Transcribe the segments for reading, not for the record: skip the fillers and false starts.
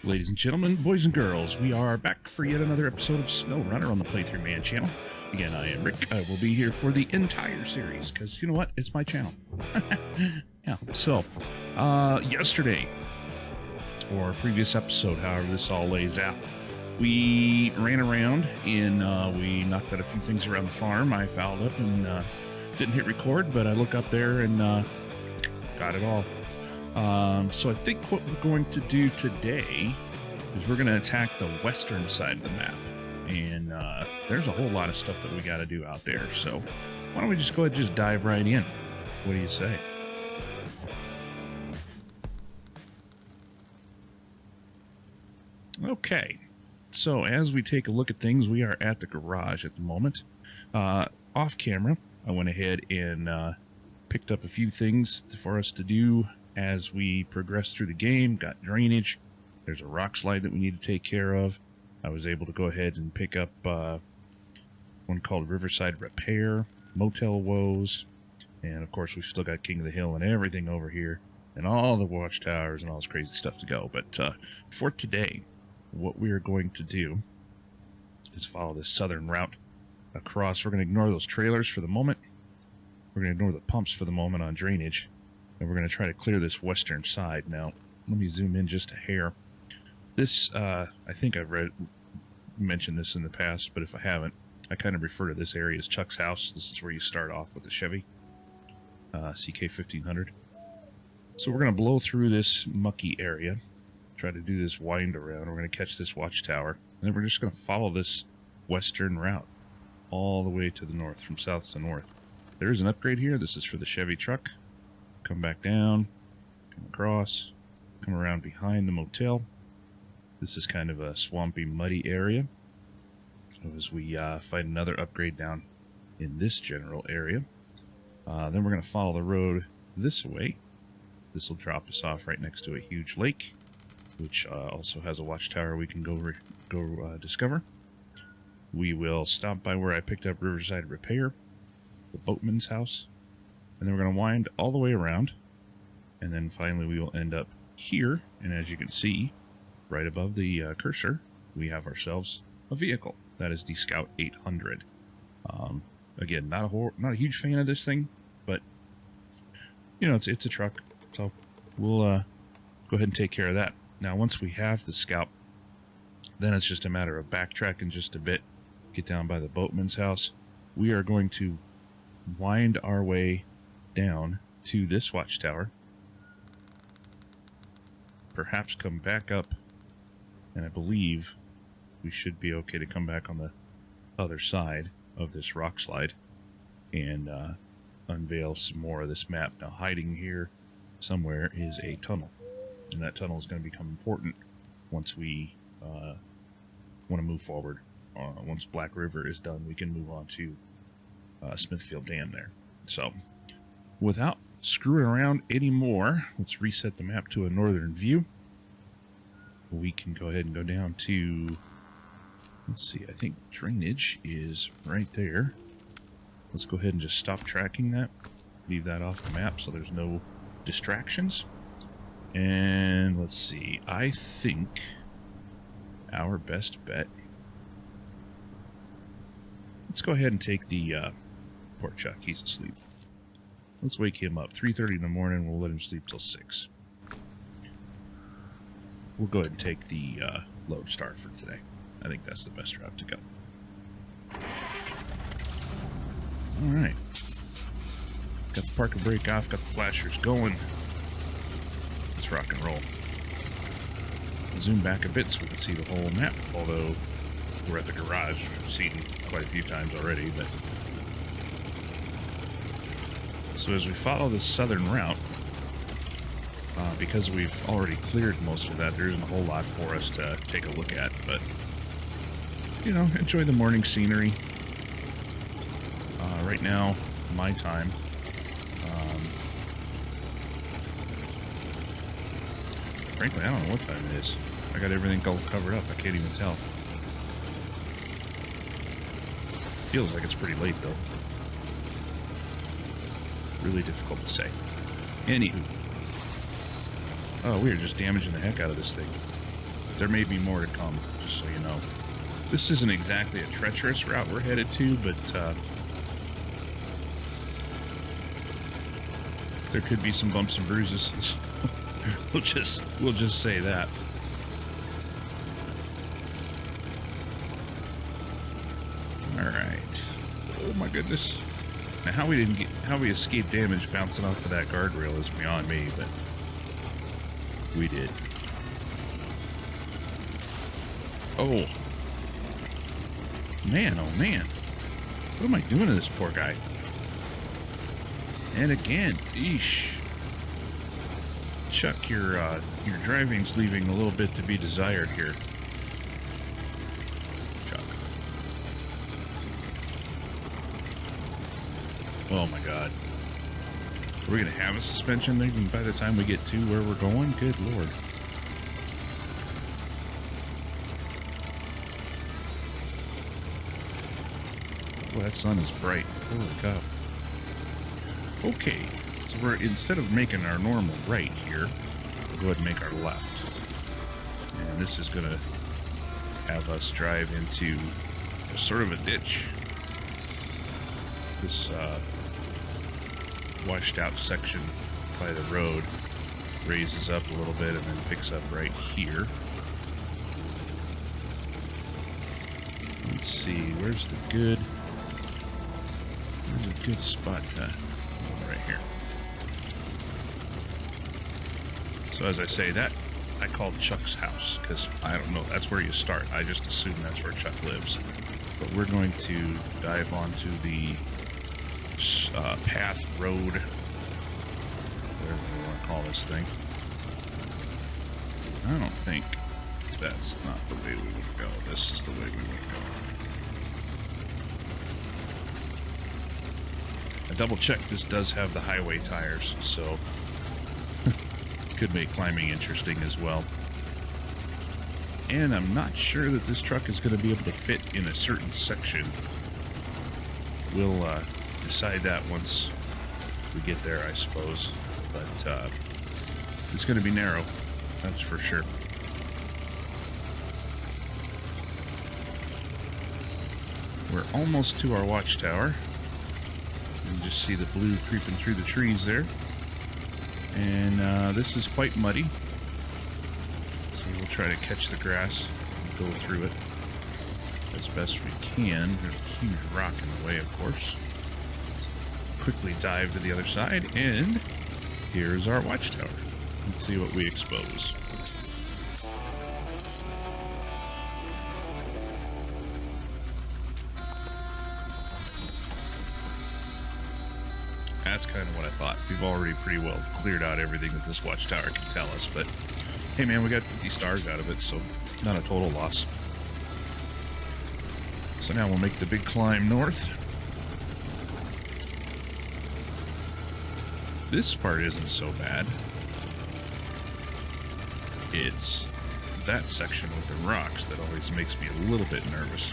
Ladies and gentlemen, boys and girls, we are back for yet another episode of SnowRunner on the Playthrough Man channel. Again, I am Rick. I will be here for the entire series, because you know what? It's my channel. Yeah, so, yesterday, or previous episode, however this all lays out, we ran around and we knocked out a few things around the farm. I fouled up and didn't hit record, but I look up there and got it all. So I think what we're going to do today is we're going to attack the western side of the map. And there's a whole lot of stuff that we got to do out there. So why don't we just go ahead and just dive right in? What do you say? Okay. So as we take a look at things, we are at the garage at the moment. Off camera, I went ahead and picked up a few things for us to do as we progress through the game. Got drainage. There's a rock slide that we need to take care of. I was able to go ahead and pick up one called Riverside Repair, Motel Woes, and of course we've still got King of the Hill and everything over here, and all the watchtowers and all this crazy stuff to go. But for today, what we are going to do is follow this southern route across. We're going to ignore those trailers for the moment. We're going to ignore the pumps for the moment on drainage. And we're going to try to clear this western side. Now, let me zoom in just a hair. This, I think I've mentioned this in the past, but if I haven't, I kind of refer to this area as Chuck's house. This is where you start off with the Chevy CK1500. So we're going to blow through this mucky area, try to do this wind around. We're going to catch this watchtower, and then we're just going to follow this western route all the way to the north, from south to north. There is an upgrade here. This is for the Chevy truck. Come back down, come across, come around behind the motel. This is kind of a swampy, muddy area as we find another upgrade down in this general area. Then we're going to follow the road this way. This will drop us off right next to a huge lake, which also has a watchtower we can go discover. We will stop by where I picked up Riverside Repair, the boatman's house. And then we're going to wind all the way around, and then finally we will end up here. And as you can see, right above the cursor, we have ourselves a vehicle. That is the Scout 800. Again, not a huge fan of this thing, but you know, it's a truck, so we'll go ahead and take care of that. Now, once we have the Scout, then it's just a matter of backtracking just a bit, get down by the boatman's house. We are going to wind our way down to this watchtower, perhaps come back up, and I believe we should be okay to come back on the other side of this rock slide and unveil some more of this map. Now, hiding here somewhere is a tunnel, and that tunnel is going to become important once we want to move forward. Once Black River is done, we can move on to Smithfield Dam there. So without screwing around anymore, let's reset the map to a northern view. We can go ahead and go down to, let's see, I think drainage is right there. Let's go ahead and just stop tracking that. Leave that off the map so there's no distractions. And let's see, I think our best bet, let's go ahead and take the poor Chuck, he's asleep. Let's wake him up. 3:30 in the morning, we'll let him sleep till 6. We'll go ahead and take the Lodestar for today. I think that's the best route to go. Alright. Got the parker brake off, got the flashers going. Let's rock and roll. Zoom back a bit so we can see the whole map, although we're at the garage. We've seen quite a few times already, but so as we follow the southern route, because we've already cleared most of that, there isn't a whole lot for us to take a look at, but, you know, enjoy the morning scenery. Right now, my time, frankly, I don't know what time it is. I got everything all covered up, I can't even tell. Feels like it's pretty late, though. Really difficult to say. Anywho. Oh, we are just damaging the heck out of this thing. There may be more to come, just so you know. This isn't exactly a treacherous route we're headed to, but there could be some bumps and bruises. we'll just say that. All right. Oh my goodness. Now how we escaped damage bouncing off of that guardrail is beyond me, but we did. Oh. Man, oh man. What am I doing to this poor guy? And again, eesh. Chuck, your driving's leaving a little bit to be desired here. Chuck. Oh my God. Are we gonna have a suspension even by the time we get to where we're going? Good Lord. Well, that sun is bright. Holy cow. Okay, so we're, instead of making our normal right here, we'll go ahead and make our left. And this is going to have us drive into sort of a ditch. This washed out section by the road raises up a little bit and then picks up right here. Let's see, where's a good spot to... right here. So as I say, that I called Chuck's house because I don't know, that's where you start. I just assume that's where Chuck lives. But we're going to dive onto the path, road, whatever we want to call this thing. I don't think that's not the way we would go. This is the way we would go. I double checked, this does have the highway tires, so could make climbing interesting as well. And I'm not sure that this truck is going to be able to fit in a certain section. We'll decide that once we get there, I suppose. But it's going to be narrow, that's for sure. We're almost to our watchtower. You can just see the blue creeping through the trees there. And this is quite muddy. So we'll try to catch the grass and go through it as best we can. There's a huge rock in the way, of course. Quickly dive to the other side, and here's our watchtower. Let's see what we expose. That's kind of what I thought. We've already pretty well cleared out everything that this watchtower can tell us, but hey man, we got 50 stars out of it, so not a total loss. So now we'll make the big climb north. This part isn't so bad. It's that section with the rocks that always makes me a little bit nervous.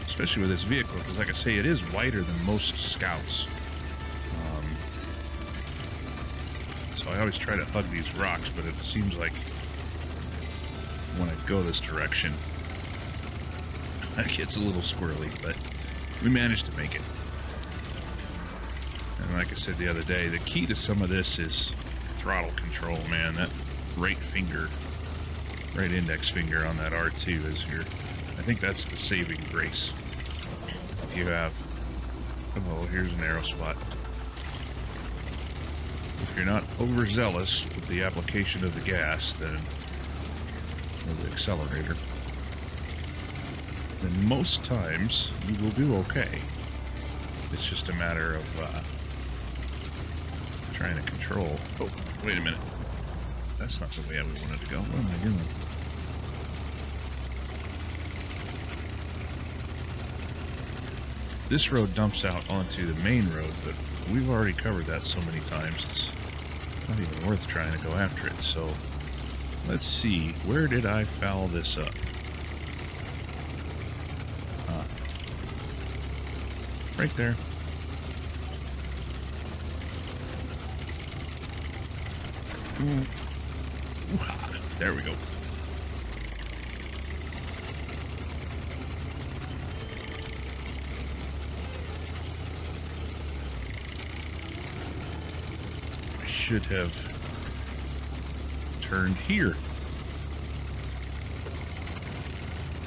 Especially with this vehicle, because like I say, it is wider than most Scouts. So I always try to hug these rocks, but it seems like when I go this direction, it gets a little squirrely, but we managed to make it. And like I said the other day, the key to some of this is throttle control, man. That right index finger on that R2 is I think that's the saving grace. If you have, oh, here's an arrow spot. If you're not overzealous with the application of the gas, then, or the accelerator, then most times you will do okay. It's just a matter of trying to control. Oh, wait a minute. That's not the way we wanted to go. What am I doing? This road dumps out onto the main road, but we've already covered that so many times, it's not even worth trying to go after it. So let's see, where did I foul this up? Right there. There we go. should have turned here.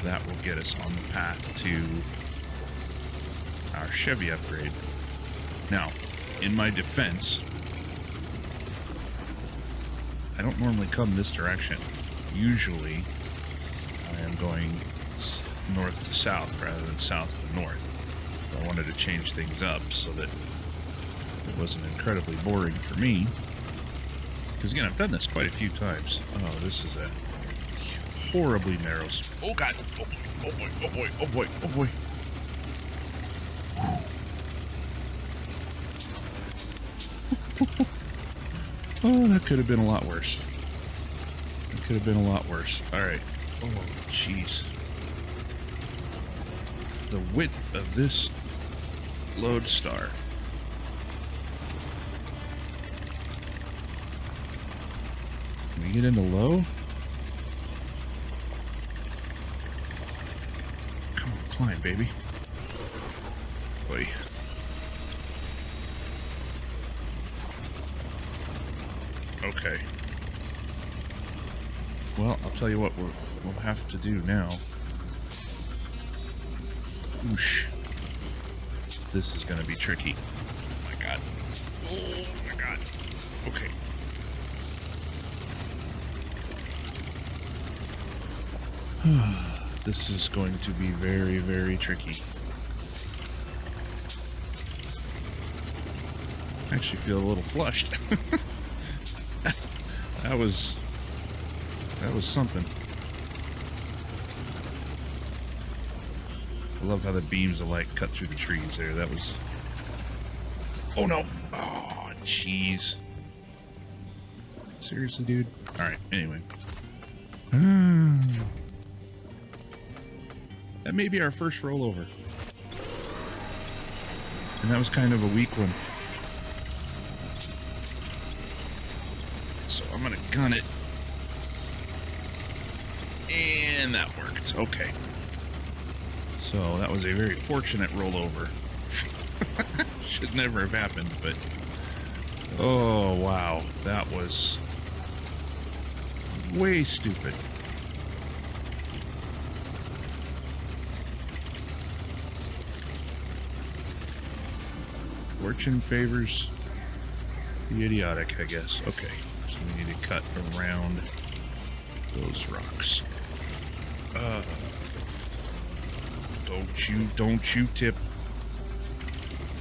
That will get us on the path to our Chevy upgrade. Now, in my defense, I don't normally come this direction. Usually, I am going north to south rather than south to north. So I wanted to change things up so that it wasn't incredibly boring for me. Because again, I've done this quite a few times. Oh, this is a horribly narrow... Oh, God! Oh, boy, oh, boy, oh, boy, oh, boy. Oh, that could have been a lot worse. It could have been a lot worse. Alright. Oh, jeez. The width of this Lodestar. Can we get into low? Come on, climb, baby. Boy. Okay. Well, I'll tell you what we'll have to do now. Oosh. This is going to be tricky. Oh my god. Oh my god. Okay. This is going to be very, very tricky. I actually feel a little flushed. That was something. I love how the beams of light cut through the trees there. That was... Oh no! Oh, jeez. Seriously, dude? Alright, anyway. That may be our first rollover. And that was kind of a weak one. So I'm gonna gun it. And that worked. Okay. So that was a very fortunate rollover. Should never have happened, but... Oh, wow. That was... way stupid. Fortune favors the idiotic, I guess. Okay. So we need to cut around those rocks. Don't you tip.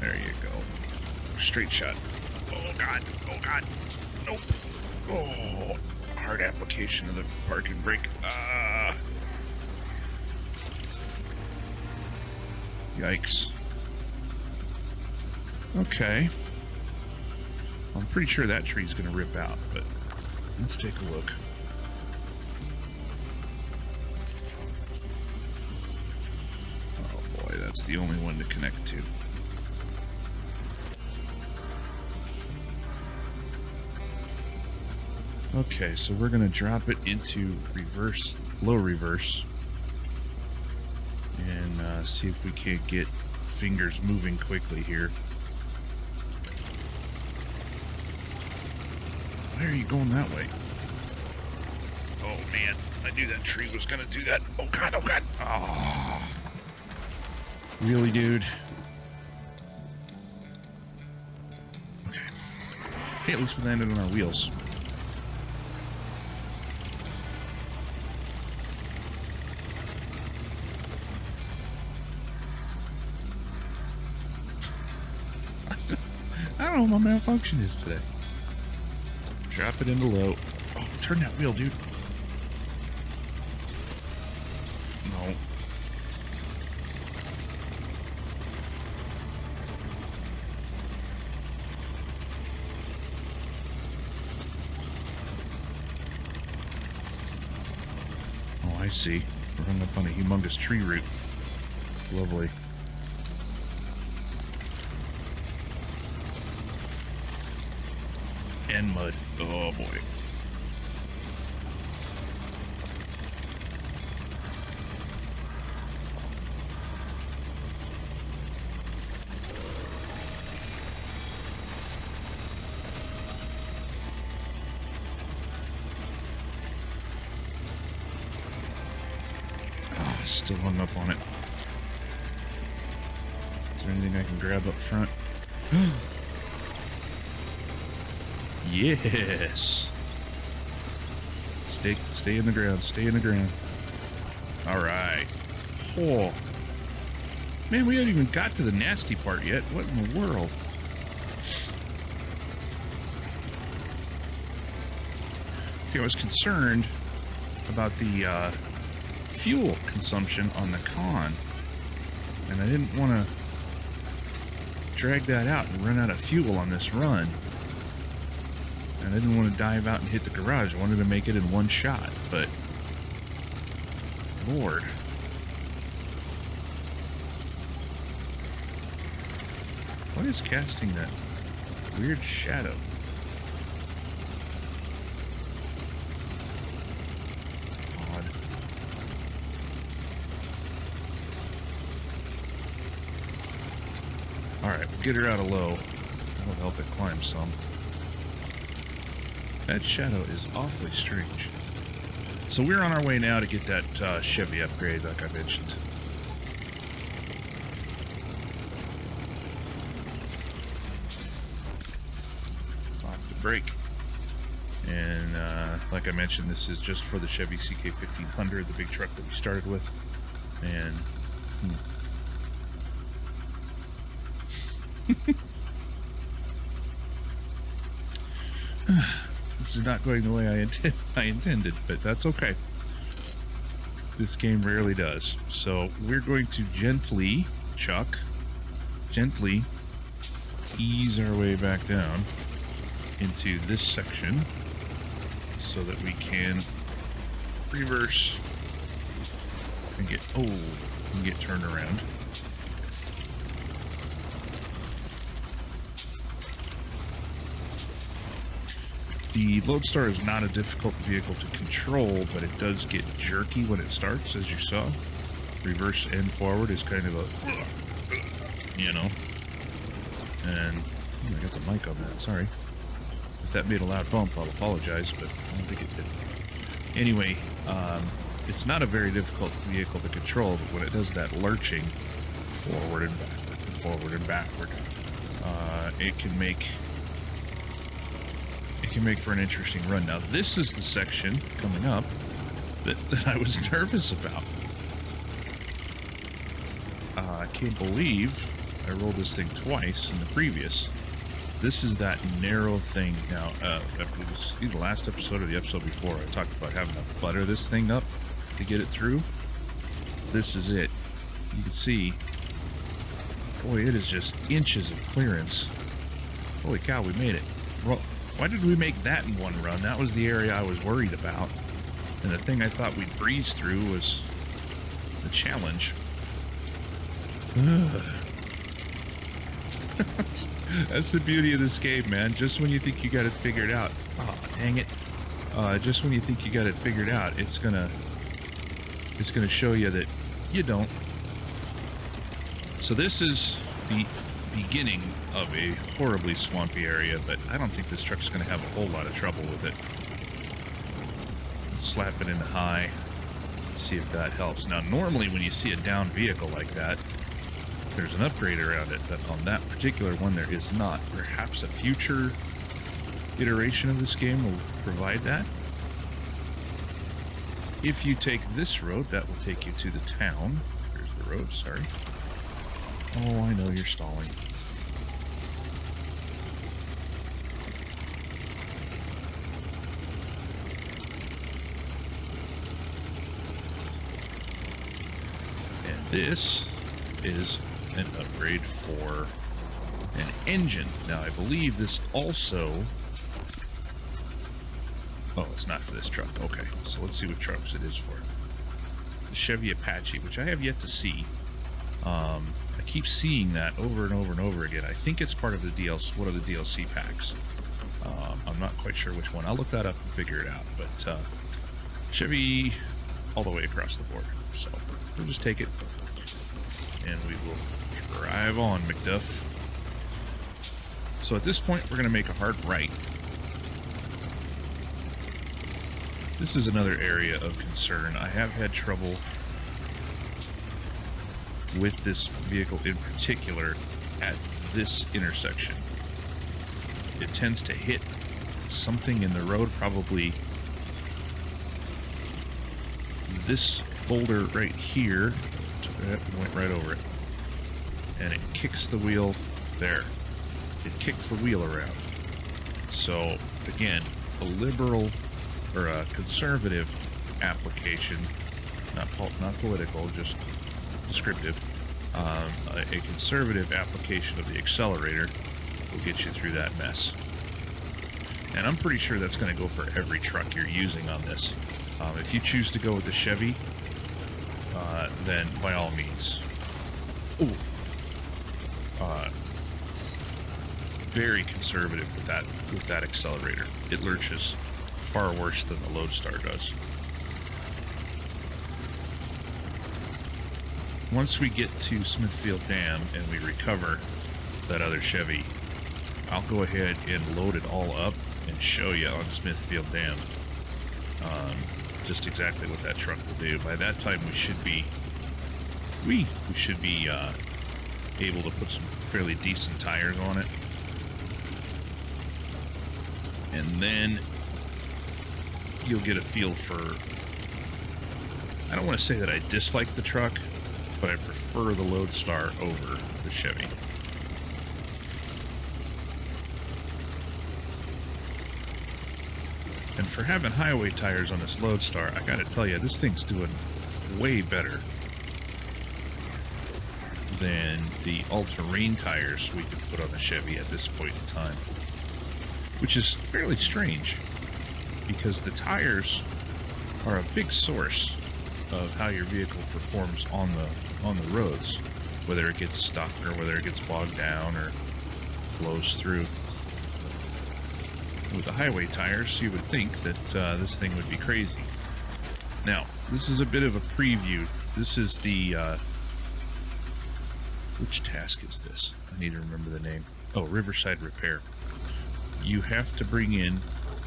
There you go. Straight shot. Oh god, nope. Oh, hard application of the parking brake. Yikes. Okay. I'm pretty sure that tree's gonna rip out, but let's take a look. Oh boy, that's the only one to connect to. Okay, so we're gonna drop it into reverse, low reverse, and see if we can't get fingers moving quickly here. Why are you going that way? Oh man, I knew that tree was gonna do that. Oh god, oh god. Oh. Really, dude? Okay. Hey, at least we landed on our wheels. I don't know what my malfunction is today. Drop it into low. Oh, turn that wheel, dude. No. Oh, I see. We're hung up on a humongous tree root. Lovely. And mud. Oh boy. Still hung up on it. Is there anything I can grab up front? Yes. Stay in the ground. Stay in the ground. All right. Oh. Man, we haven't even got to the nasty part yet. What in the world? See, I was concerned about the fuel consumption on the Con, and I didn't want to drag that out and run out of fuel on this run. And I didn't want to dive out and hit the garage. I wanted to make it in one shot, but Lord. What is casting that weird shadow? Odd. Alright, we'll get her out of low. That'll help it climb some. That shadow is awfully strange. So we're on our way now to get that Chevy upgrade, like I mentioned. Lock the brake. And like I mentioned, this is just for the Chevy CK1500, the big truck that we started with. And... This is not going the way I intended, but that's okay. This game rarely does. So we're going to gently ease our way back down into this section so that we can reverse and get turned around. The Lodestar is not a difficult vehicle to control, but it does get jerky when it starts, as you saw. Reverse and forward is kind of a, you know. And I got the mic on that, sorry. If that made a loud bump, I'll apologize, but I don't think it did. Anyway, it's not a very difficult vehicle to control, but when it does that lurching, forward and backward, and forward and backward, it can make for an interesting run. Now, this is the section coming up that I was nervous about. I can't believe I rolled this thing twice in the previous. This is that narrow thing. Now, it was either the last episode or the episode before, I talked about having to butter this thing up to get it through. This is it. You can see, boy, it is just inches of clearance. Holy cow, we made it. Well, why did we make that in one run? That was the area I was worried about. And the thing I thought we'd breeze through was the challenge. That's the beauty of this game, man. Just when you think you got it figured out. Oh, dang it. Just when you think you got it figured out, it's gonna show you that you don't. So this is the beginning of a horribly swampy area, but I don't think this truck's going to have a whole lot of trouble with it. Let's slap it into high, see if that helps. Now, normally when you see a down vehicle like that, there's an upgrade around it, but on that particular one there is not. Perhaps a future iteration of this game will provide that. If you take this road, that will take you to the town. Here's the road, sorry. Oh, I know you're stalling. And this is an upgrade for an engine. Now, I believe this also... Oh, it's not for this truck. Okay, so let's see what trucks it is for. The Chevy Apache, which I have yet to see. I keep seeing that over and over and over again. I think it's part of the DLC, one of the DLC packs. I'm not quite sure which one. I'll look that up and figure it out. But Chevy all the way across the board. So we'll just take it and we will drive on, McDuff. So at this point, we're going to make a hard right. This is another area of concern. I have had trouble with this vehicle in particular at this intersection. It tends to hit something in the road, probably this boulder right here. Went right over it. And it kicks the wheel there. It kicks the wheel around. So, again, a liberal or a conservative application, not political, just descriptive, a conservative application of the accelerator will get you through that mess. And I'm pretty sure that's going to go for every truck you're using on this. If you choose to go with the Chevy, then by all means. Ooh. Very conservative with that accelerator. It lurches far worse than the Lodestar does. Once we get to Smithfield Dam and we recover that other Chevy, I'll go ahead and load it all up and show you on Smithfield Dam just exactly what that truck will do. By that time, we should be able to put some fairly decent tires on it. And then you'll get a feel for, I don't want to say that I dislike the truck, but I prefer the Lodestar over the Chevy. And for having highway tires on this Lodestar, I gotta tell you, this thing's doing way better than the all-terrain tires we could put on the Chevy at this point in time. Which is fairly strange, because the tires are a big source of how your vehicle performs on the roads, whether it gets stuck or whether it gets bogged down or blows through. With the highway tires, you would think that this thing would be crazy. Now, this is a bit of a preview. This is the which task is this? I need to remember the name. Oh, Riverside Repair. You have to bring in,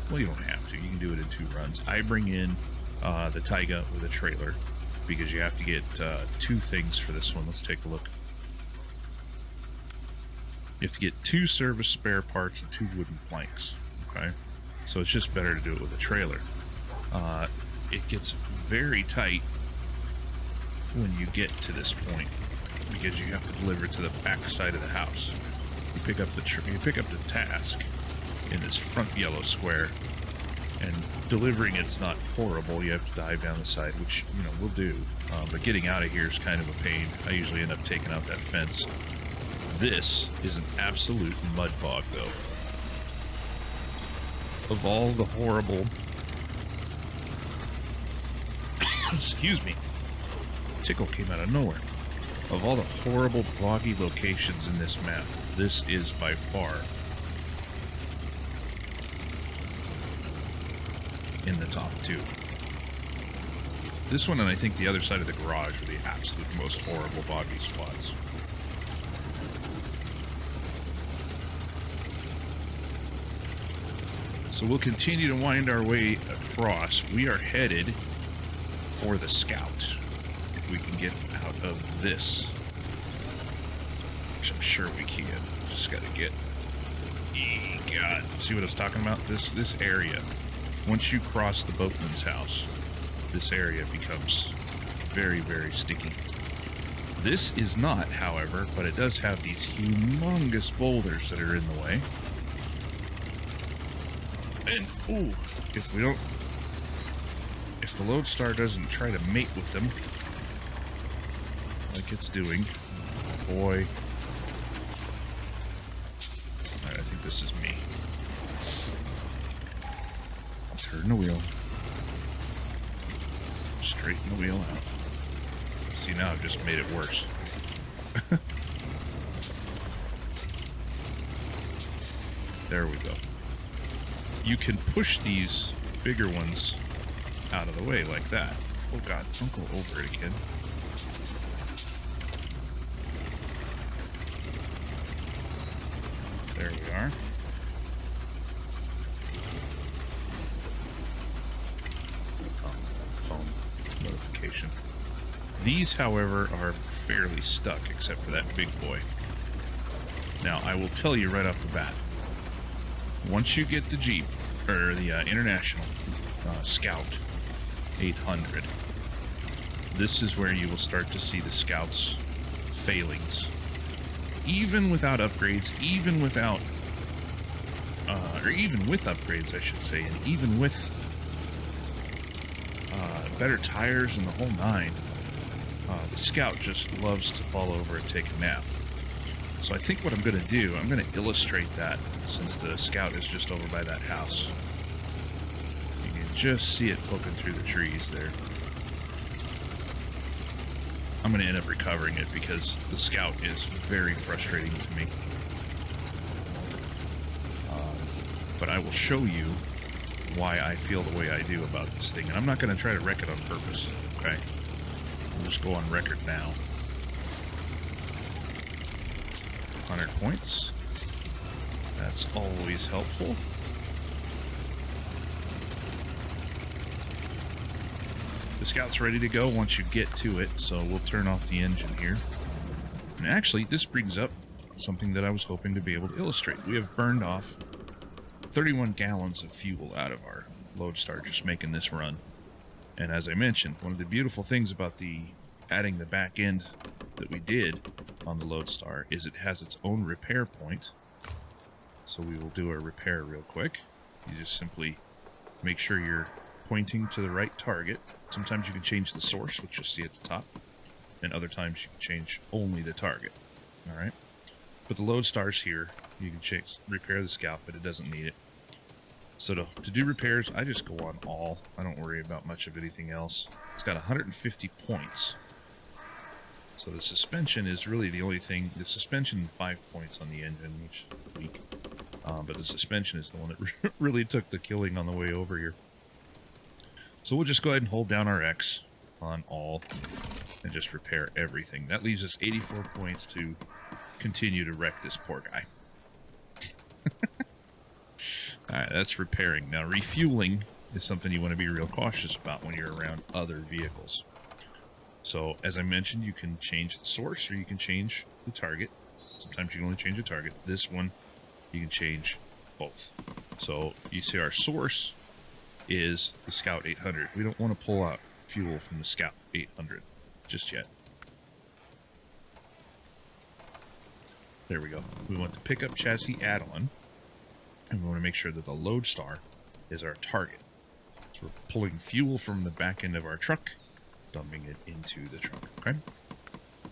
well, you don't have to, you can do it in 2 runs. I bring in the Taiga with a trailer because you have to get 2 things for this one. Let's take a look. You have to get 2 service spare parts and 2 wooden planks. Okay, so it's just better to do it with a trailer. It gets very tight when you get to this point because you have to deliver to the back side of the house. You pick up the task in this front yellow square, and delivering it's not horrible. You have to dive down the side, which, you know, we'll do, but getting out of here is kind of a pain. I usually end up taking out that fence. This is an absolute mud bog, though. Of all the horrible excuse me, tickle came out of nowhere. Of all the horrible boggy locations in this map, this is by far in the top 2. This one and I think the other side of the garage are the absolute most horrible boggy spots. So we'll continue to wind our way across. We are headed for the Scout, if we can get out of this, which I'm sure we can. Just gotta get, God, see what I was talking about? This area, once you cross the boatman's house, this area becomes very, very sticky. This is not, however, but it does have these humongous boulders that are in the way. And, ooh, if the Lodestar doesn't try to mate with them, like it's doing, oh boy. Alright, I think this is me. Turn the wheel. Straighten the wheel out. See, now I've just made it worse. There we go. You can push these bigger ones out of the way like that. Oh God, don't go over it again. There we are. Oh, phone notification. These, however, are fairly stuck, except for that big boy. Now, I will tell you right off the bat, once you get the Jeep, or the International Scout 800, this is where you will start to see the Scout's failings. Even without upgrades, even without, or even with upgrades, I should say, and even with better tires and the whole nine, the Scout just loves to fall over and take a nap. So I think what I'm going to do, I'm going to illustrate that, since the Scout is just over by that house. You can just see it poking through the trees there. I'm going to end up recovering it because the Scout is very frustrating to me. But I will show you why I feel the way I do about this thing. And I'm not going to try to wreck it on purpose, okay? We'll just go on record now. 100 points. That's always helpful. The Scout's ready to go once you get to it, so we'll turn off the engine here. And actually, this brings up something that I was hoping to be able to illustrate. We have burned off 31 gallons of fuel out of our Lodestar just making this run. And as I mentioned, one of the beautiful things about adding the back end that we did on the Lodestar is it has its own repair point. So we will do a repair real quick. You just simply make sure you're pointing to the right target. Sometimes you can change the source, which you'll see at the top, and other times you can change only the target. Alright? But the Lodestar's here. You can repair the Scout, but it doesn't need it. So to do repairs, I just go on all. I don't worry about much of anything else. It's got 150 points. So the suspension is really the only thing. The suspension, 5 points on the engine, which is weak. But the suspension is the one that really took the killing on the way over here. So we'll just go ahead and hold down our X on all and just repair everything. That leaves us 84 points to continue to wreck this poor guy. Alright, that's repairing. Now, refueling is something you want to be real cautious about when you're around other vehicles. So, as I mentioned, you can change the source or you can change the target. Sometimes you can only change the target. This one, you can change both. So, you see our source is the Scout 800. We don't want to pull out fuel from the Scout 800 just yet. There we go. We want the pickup chassis add-on, and we want to make sure that the Lodestar is our target. So we're pulling fuel from the back end of our truck, dumping it into the truck, okay?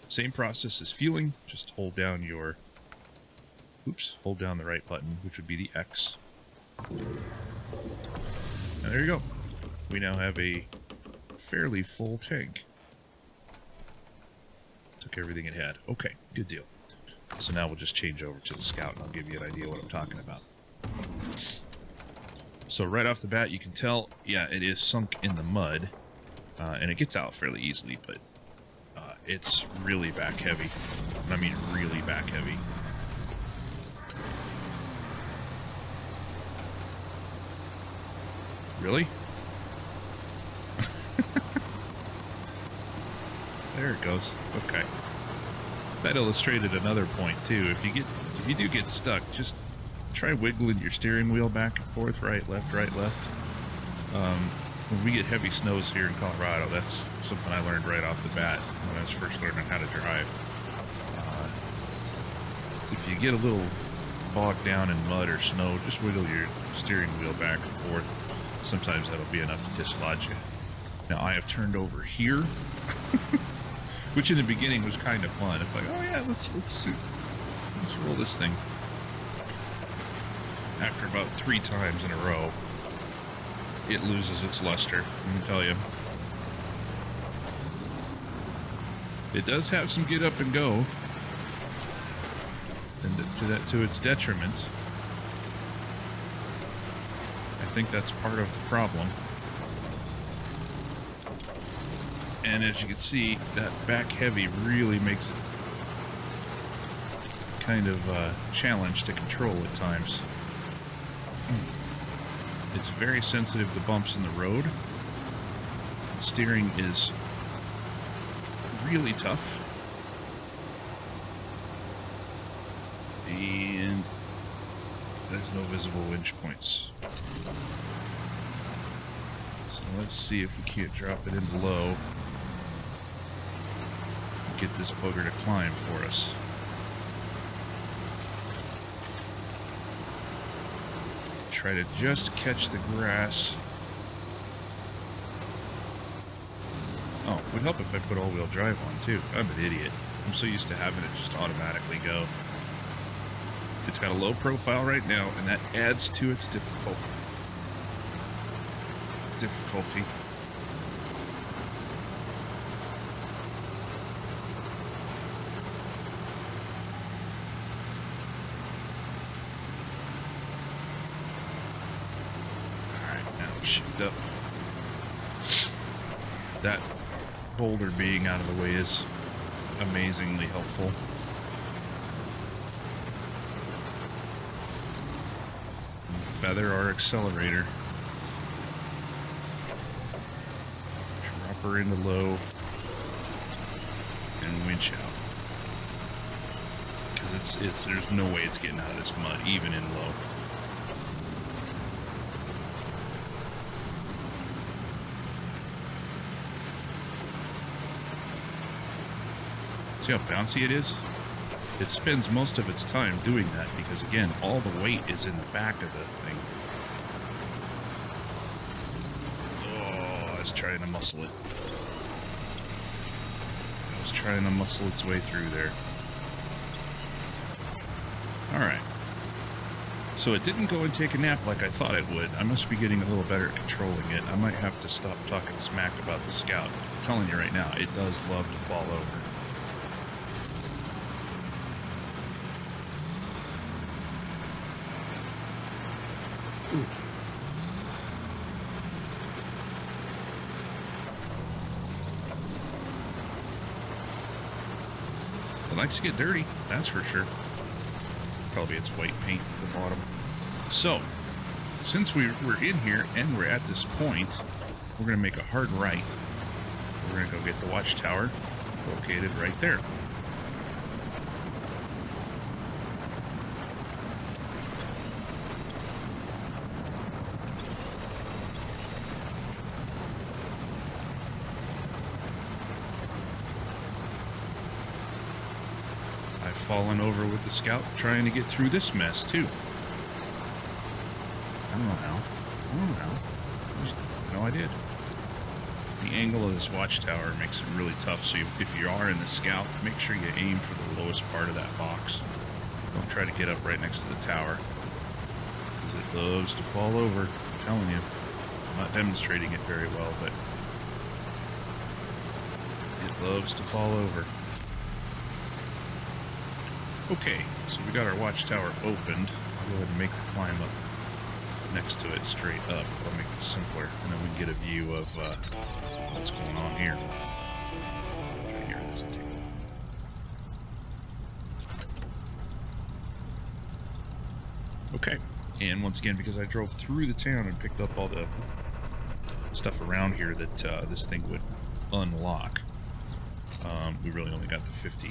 Same process as fueling, just hold down your, hold down the right button, which would be the X. And there you go. We now have a fairly full tank. Took everything it had. Okay, good deal. So now we'll just change over to the Scout and I'll give you an idea what I'm talking about. So right off the bat, you can tell, yeah, it is sunk in the mud. And it gets out fairly easily, but it's really back heavy. I mean, really back heavy. Really? There it goes. Okay. That illustrated another point too. If you do get stuck, just try wiggling your steering wheel back and forth, right, left, right, left. When we get heavy snows here in Colorado, that's something I learned right off the bat when I was first learning how to drive. If you get a little bogged down in mud or snow, just wiggle your steering wheel back and forth. Sometimes that'll be enough to dislodge you. Now I have turned over here, which in the beginning was kind of fun. It's like, oh yeah, let's roll this thing. After about 3 times in a row, it loses its luster, let me tell you. It does have some get up and go, and to its detriment. I think that's part of the problem. And as you can see, that back heavy really makes it kind of a challenge to control at times. It's very sensitive to bumps in the road. Steering is really tough. And there's no visible winch points. So let's see if we can't drop it in below. Get this bugger to climb for us. Try to just catch the grass. Oh, it would help if I put all-wheel drive on too. I'm an idiot. I'm so used to having it just automatically go. It's got a low profile right now, and that adds to its difficulty. Alright, now shift up. That boulder being out of the way is amazingly helpful. Feather our accelerator. Drop her into low and winch out. Because there's no way it's getting out of this mud, even in low. See how bouncy it is? It spends most of its time doing that because, again, all the weight is in the back of the thing. Oh, I was trying to muscle it. I was trying to muscle its way through there. Alright. So it didn't go and take a nap like I thought it would. I must be getting a little better at controlling it. I might have to stop talking smack about the Scout. I'm telling you right now, it does love to fall over. Ooh. It likes to get dirty, that's for sure. Probably its white paint at the bottom. So, since we're in here and we're at this point, we're going to make a hard right. We're going to go get the watchtower located right there. Fallen over with the Scout trying to get through this mess too. I don't know how. No, I did. The angle of this watchtower makes it really tough, so if you are in the Scout, make sure you aim for the lowest part of that box. Don't try to get up right next to the tower, because it loves to fall over. I'm telling you. I'm not demonstrating it very well, but it loves to fall over. Okay, so we got our watchtower opened. I'll go ahead and make the climb up next to it straight up. I'll make it simpler, and then we can get a view of what's going on here. Okay, and once again, because I drove through the town and picked up all the stuff around here that this thing would unlock, we really only got the 50.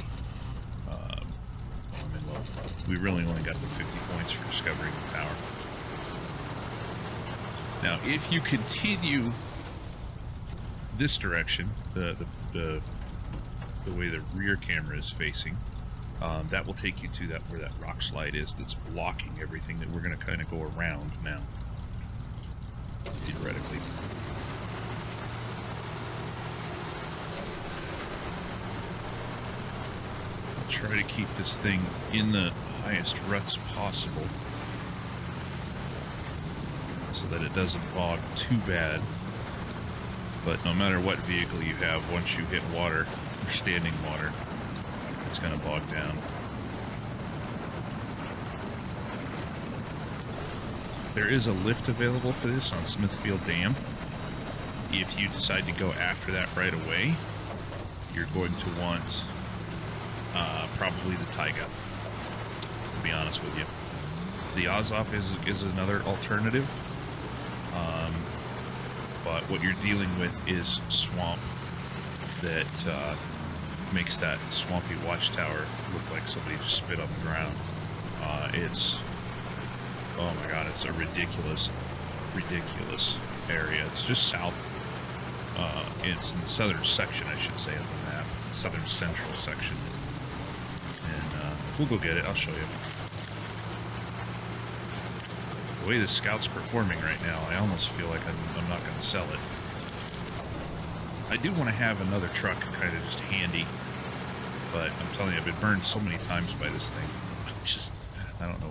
We really only got the 50 points for discovering the tower. Now, if you continue this direction, the way the rear camera is facing, that will take you to where that rock slide is that's blocking everything that we're going to kind of go around now, theoretically. Try to keep this thing in the highest ruts possible so that it doesn't bog too bad. But no matter what vehicle you have, once you hit water or standing water, it's going to bog down. There is a lift available for this on Smithfield Dam. If you decide to go after that right away, you're going to want probably the Taiga, to be honest with you. The Azov is another alternative, but what you're dealing with is swamp that makes that swampy watchtower look like somebody just spit on the ground. It's, oh my god, it's a ridiculous area. It's just south. It's in the southern section, I should say, of the map. Southern central section. And we'll go get it. I'll show you. The way the scout's performing right now, I almost feel like I'm not going to sell it. I do want to have another truck kind of just handy, but I'm telling you, I've been burned so many times by this thing. I don't know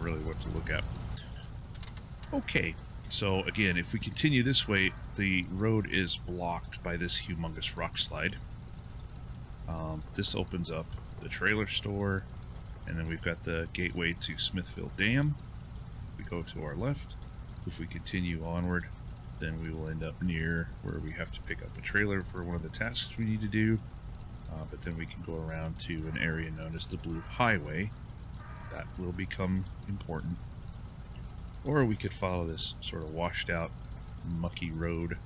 really what to look at. Okay, so again, if we continue this way, the road is blocked by this humongous rock slide. This opens up the trailer store, and then we've got the gateway to Smithville Dam. If we go to our left, if we continue onward, then we will end up near where we have to pick up a trailer for one of the tasks we need to do. But then we can go around to an area known as the Blue Highway. That will become important. Or we could follow this sort of washed out, mucky road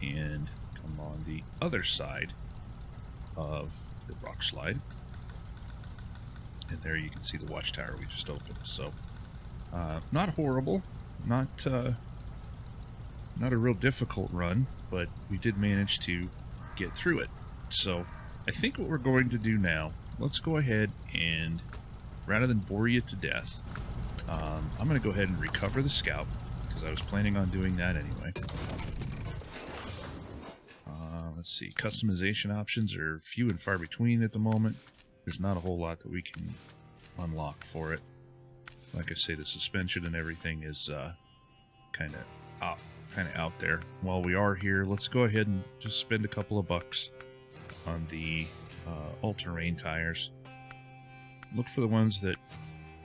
and come on the other side of the rock slide. And there you can see the watchtower we just opened. So, not horrible, not a real difficult run, but we did manage to get through it. So, I think what we're going to do now, let's go ahead and, rather than bore you to death, I'm going to go ahead and recover the scout, because I was planning on doing that anyway. Let's see, customization options are few and far between at the moment. There's not a whole lot that we can unlock for it. Like I say, the suspension and everything is kind of out there. While we are here, let's go ahead and just spend a couple of bucks on the all-terrain tires. Look for the ones that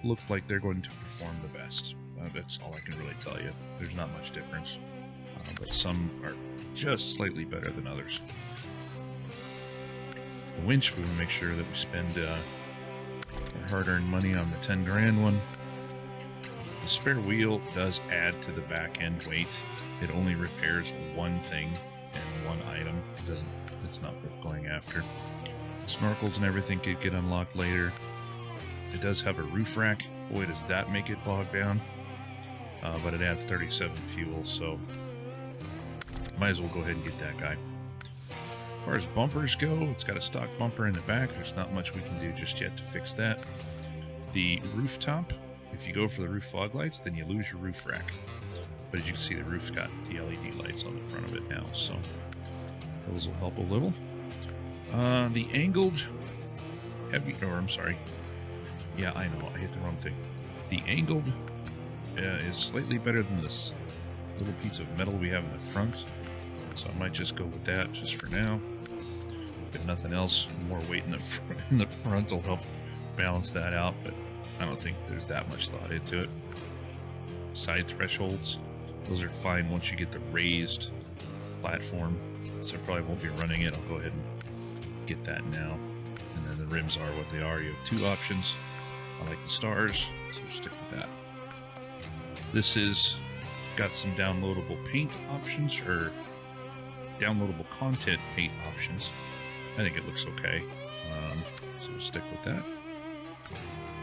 look like they're going to perform the best. That's all I can really tell you. There's not much difference, but some are just slightly better than others. The winch, we want to make sure that we spend our hard-earned money on the 10 grand one. The spare wheel does add to the back end weight. It only repairs one thing and one item. It's not worth going after. Snorkels and everything could get unlocked later. It does have a roof rack. Boy, does that make it bogged down. But it adds 37 fuel, so might as well go ahead and get that guy. As far as bumpers go, it's got a stock bumper in the back. There's not much we can do just yet to fix that. The rooftop, if you go for the roof fog lights, then you lose your roof rack. But as you can see, the roof's got the LED lights on the front of it now, so those will help a little. The angled heavy, or I'm sorry. Yeah, I know, I hit the wrong thing. The angled is slightly better than this little piece of metal we have in the front. So I might just go with that just for now. If nothing else, more weight in the front will help balance that out, but I don't think there's that much thought into it. Side thresholds, those are fine once you get the raised platform, so I probably won't be running it. I'll go ahead and get that now. And then the rims are what they are. You have two options. I like the stars, so we'll stick with that. This is got some downloadable paint options, or downloadable content paint options. I think it looks okay, so we'll stick with that.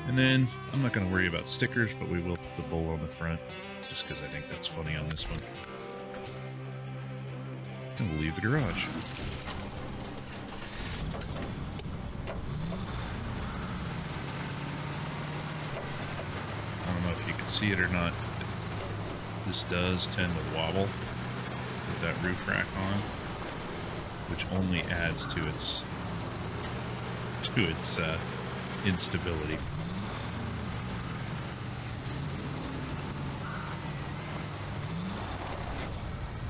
And then I'm not going to worry about stickers, but we will put the bull on the front just because I think that's funny on this one. And we'll leave the garage. I don't know if you can see it or not. This does tend to wobble with that roof rack on, which only adds to its instability.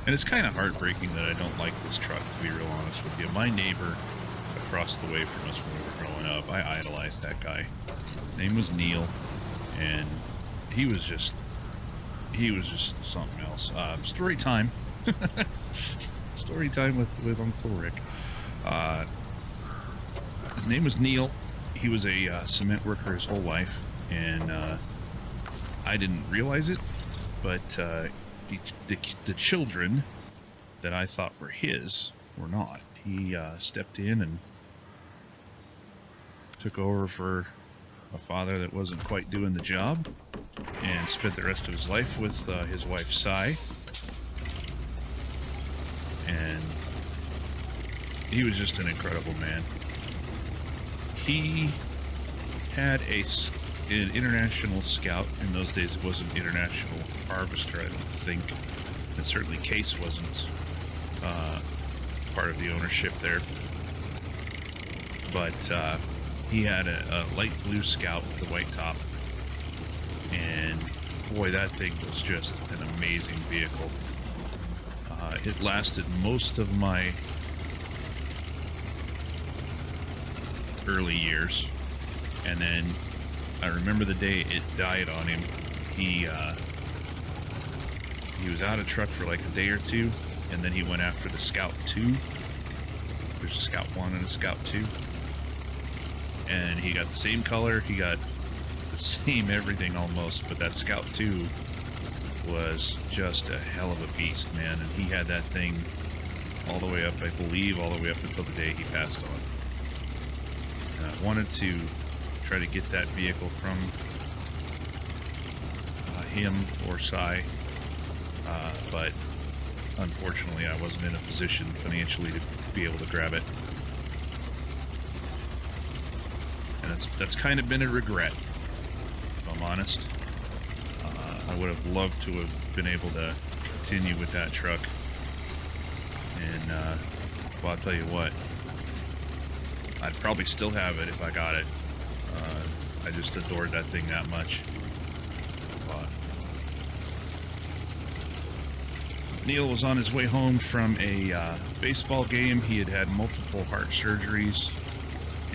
And it's kind of heartbreaking that I don't like this truck, to be real honest with you. My neighbor across the way from us when we were growing up, I idolized that guy. His name was Neil, and he was just something else. Story time. Story time with Uncle Rick. His name was Neil. He was a cement worker his whole life, and I didn't realize it, but the children that I thought were his were not. He stepped in and took over for a father that wasn't quite doing the job, and spent the rest of his life with his wife, Cy. And he was just an incredible man. He had an international scout. In those days, it wasn't international harvester, I don't think. And certainly Case wasn't part of the ownership there. But he had a light blue Scout with a white top. And boy, that thing was just an amazing vehicle. It lasted most of my early years. And then I remember the day it died on him. He was out of truck for like a day or two, and then he went after the Scout 2. There's a Scout 1 and a Scout 2. And he got the same color, he got the same everything almost, but that Scout 2 was just a hell of a beast, man. And he had that thing all the way up, I believe, all the way up until the day he passed on. And I wanted to try to get that vehicle from him or Cy, but unfortunately I wasn't in a position financially to be able to grab it. And that's kind of been a regret, if I'm honest. I would have loved to have been able to continue with that truck. And well, I'll tell you what, I'd probably still have it if I got it. I just adored that thing that much. But Neil was on his way home from a baseball game. He had had multiple heart surgeries,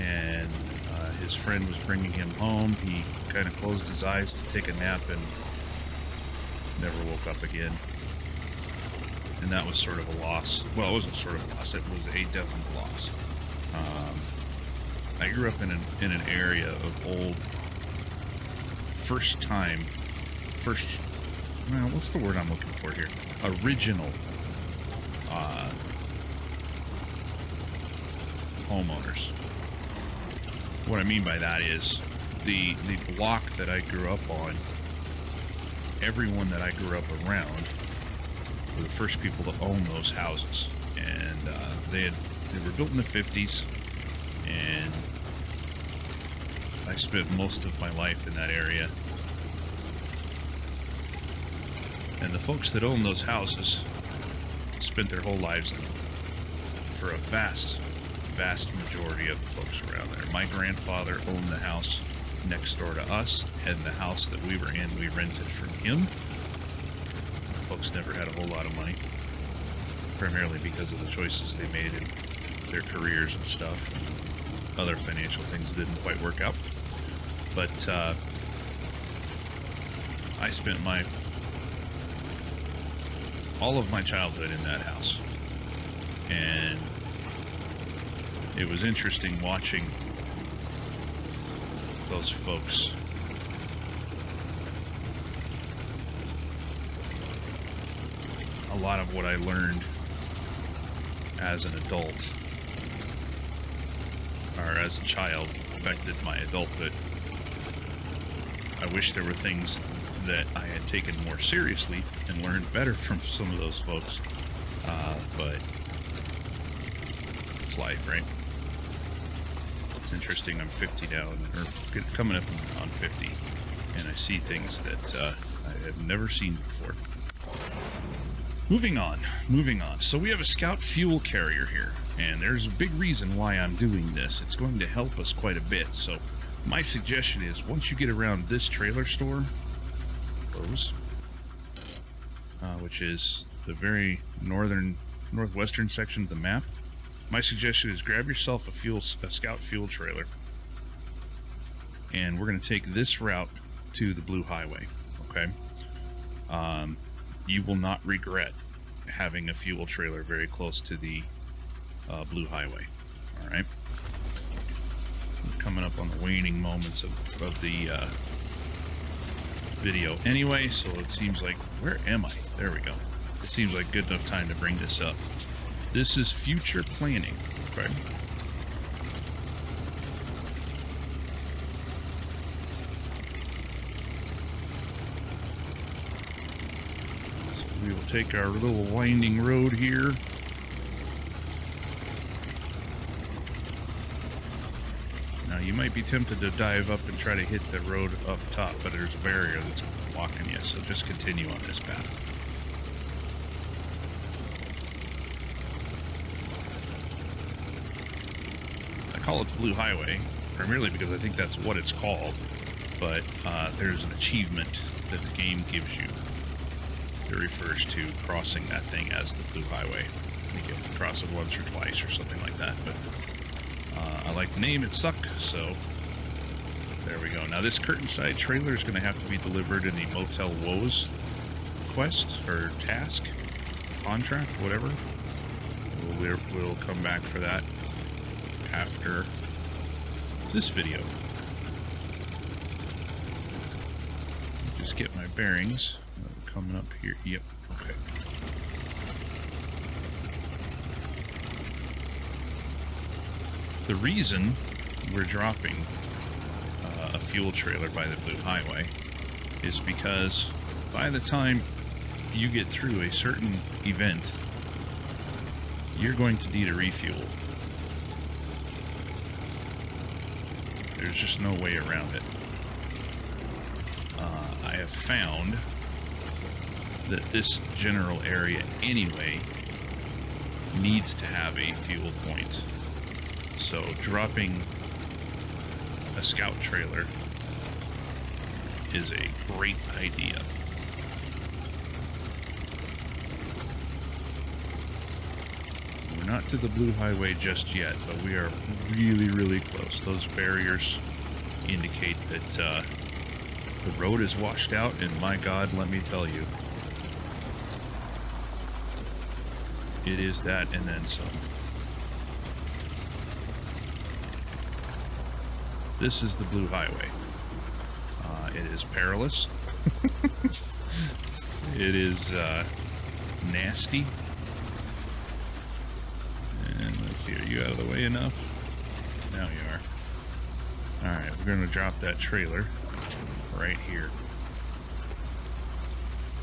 and his friend was bringing him home. He kind of closed his eyes to take a nap and never woke up again. And that was sort of a loss. Well, it wasn't sort of a loss, it was a definite loss. I grew up in an area of old, well, what's the word I'm looking for here? Original homeowners. What I mean by that is the block that I grew up on, everyone that I grew up around were the first people to own those houses. And they were built in the 50s, and I spent most of my life in that area. And the folks that own those houses spent their whole lives in them. For a vast majority of the folks around there. My grandfather owned the house next door to us, and the house that we were in, we rented from him. Folks never had a whole lot of money, primarily because of the choices they made in their careers and stuff. And other financial things didn't quite work out. But I spent all of my childhood in that house. And it was interesting watching those folks a lot of what I learned as an adult, or as a child, affected my adulthood. I wish there were things that I had taken more seriously and learned better from some of those folks, but it's life, right? It's interesting, I'm 50 now, or coming up on 50, and I see things that I have never seen before. Moving on. So we have a Scout fuel carrier here, and there's a big reason why I'm doing this. It's going to help us quite a bit. So my suggestion is, once you get around this trailer store, which is the very northwestern section of the map, my suggestion is grab yourself a Scout fuel trailer, and we're going to take this route to the Blue Highway. Okay. You will not regret having a fuel trailer very close to the Blue Highway. All right. We're coming up on the waning moments of the video anyway, so it seems like, where am I? There we go. It seems like good enough time to bring this up. This is future planning. Okay. We will take our little winding road here. Now, you might be tempted to dive up and try to hit the road up top, but there's a barrier that's blocking you, so just continue on this path. I call it the Blue Highway, primarily because I think that's what it's called, but there's an achievement that the game gives you that refers to crossing that thing as the Blue Highway. I think you have to cross it once or twice or something like that, but I like the name, it stuck, so there we go. Now this Curtainside trailer is going to have to be delivered in the Motel Woes quest, or task, contract, whatever. We'll come back for that after this video. Just get my bearings. Coming up here. Yep, okay. The reason we're dropping a fuel trailer by the Blue Highway is because by the time you get through a certain event, you're going to need a refuel. There's just no way around it. I have found that this general area anyway needs to have a fuel point. So dropping a scout trailer is a great idea. We're not to the Blue Highway just yet, but we are really, really close. Those barriers indicate that the road is washed out, and my God, let me tell you, it is that and then some. This is the Blue Highway. It is perilous. It is nasty. And let's see, are you out of the way enough? Now you are. Alright, we're going to drop that trailer right here.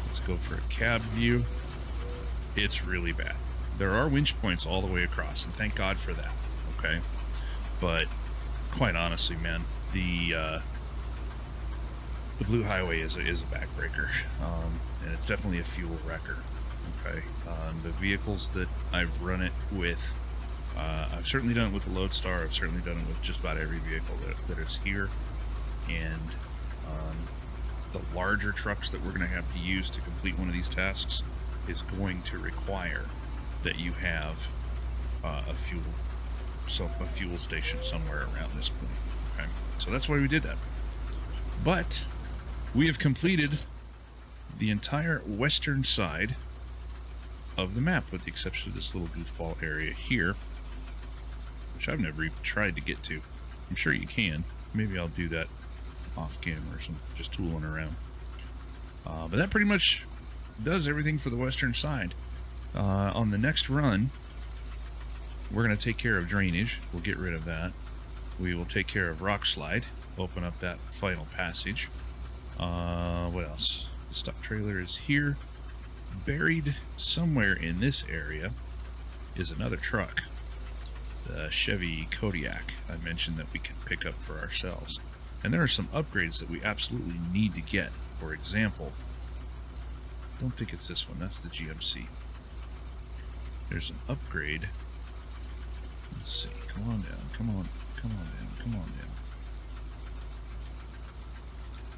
Let's go for a cab view. It's really bad. There are winch points all the way across, and thank God for that, okay? But quite honestly, man, the Blue Highway is a backbreaker, and it's definitely a fuel wrecker. Okay, the vehicles that I've run it with, I've certainly done it with the Lodestar. I've certainly done it with just about every vehicle that is here, and the larger trucks that we're going to have to use to complete one of these tasks is going to require that you have a fuel station somewhere around this point. Okay, so that's why we did that. But we have completed the entire western side of the map, with the exception of this little goofball area here, which I've never even tried to get to. I'm sure you can. Maybe I'll do that off camera or something, just tooling around. But that pretty much does everything for the western side. On the next run, we're going to take care of drainage. We'll get rid of that. We will take care of rock slide, open up that final passage. What else? The stock trailer is here. Buried somewhere in this area is another truck, the Chevy Kodiak I mentioned that we can pick up for ourselves. And there are some upgrades that we absolutely need to get. For example, don't think it's this one, that's the GMC. There's an upgrade. Let's see, come on down, come on down, come on down.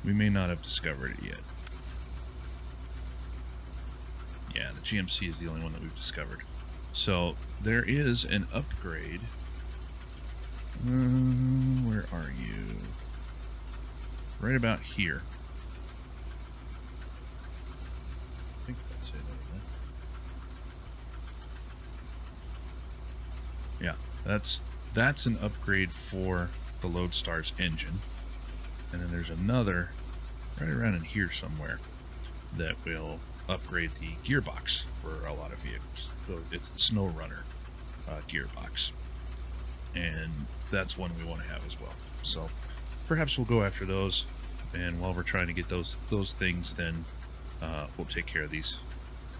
We may not have discovered it yet. Yeah, the GMC is the only one that we've discovered. So there is an upgrade. Where are you? Right about here. I think that's it. Yeah, that's an upgrade for the Lodestar's engine. And then there's another right around in here somewhere that will upgrade the gearbox for a lot of vehicles. So it's the Snow Runner gearbox, and that's one we want to have as well. So perhaps we'll go after those, and while we're trying to get those things, then we'll take care of these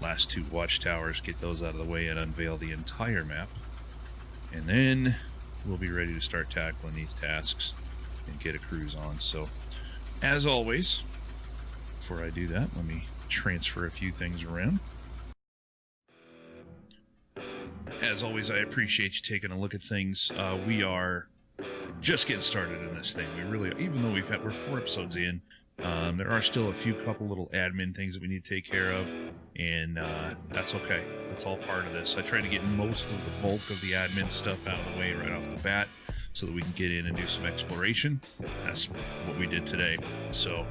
last 2 watchtowers, get those out of the way, and unveil the entire map. And then we'll be ready to start tackling these tasks and get a cruise on. So, as always, before I do that, let me transfer a few things around. As always, I appreciate you taking a look at things. We are just getting started in this thing. We really, even though we're 4 episodes in, there are still a couple little admin things that we need to take care of, and that's okay. That's all part of this. I try to get most of the bulk of the admin stuff out of the way right off the bat, so that we can get in and do some exploration. That's what we did today. So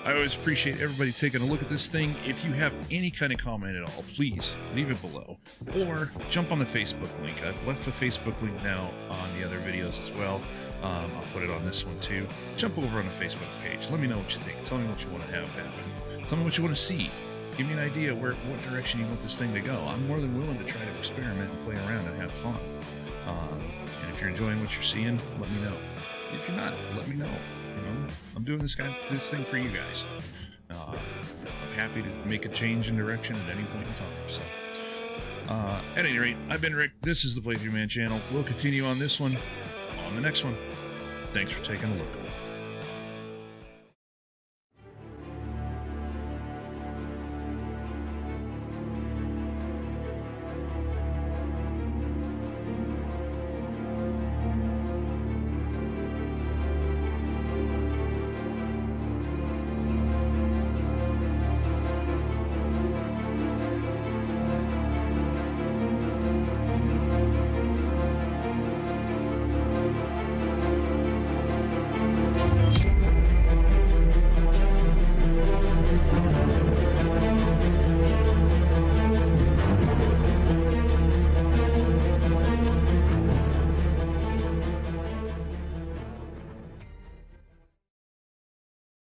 I always appreciate everybody taking a look at this thing. If you have any kind of comment at all, please leave it below, or jump on the Facebook link. I've left the Facebook link now on the other videos as well. I'll put it on this one too. Jump over on the Facebook page. Let me know what you think. Tell me what you want to have happen. Tell me what you want to see. Give me an idea what direction you want this thing to go. I'm more than willing to try to experiment and play around and have fun. And if you're enjoying what you're seeing, let me know. If you're not, let me know. You know, I'm doing this thing for you guys. I'm happy to make a change in direction at any point in time. So, at any rate, I've been Rick. This is the Playthrough Man channel. We'll continue on this one on the next one. Thanks for taking a look.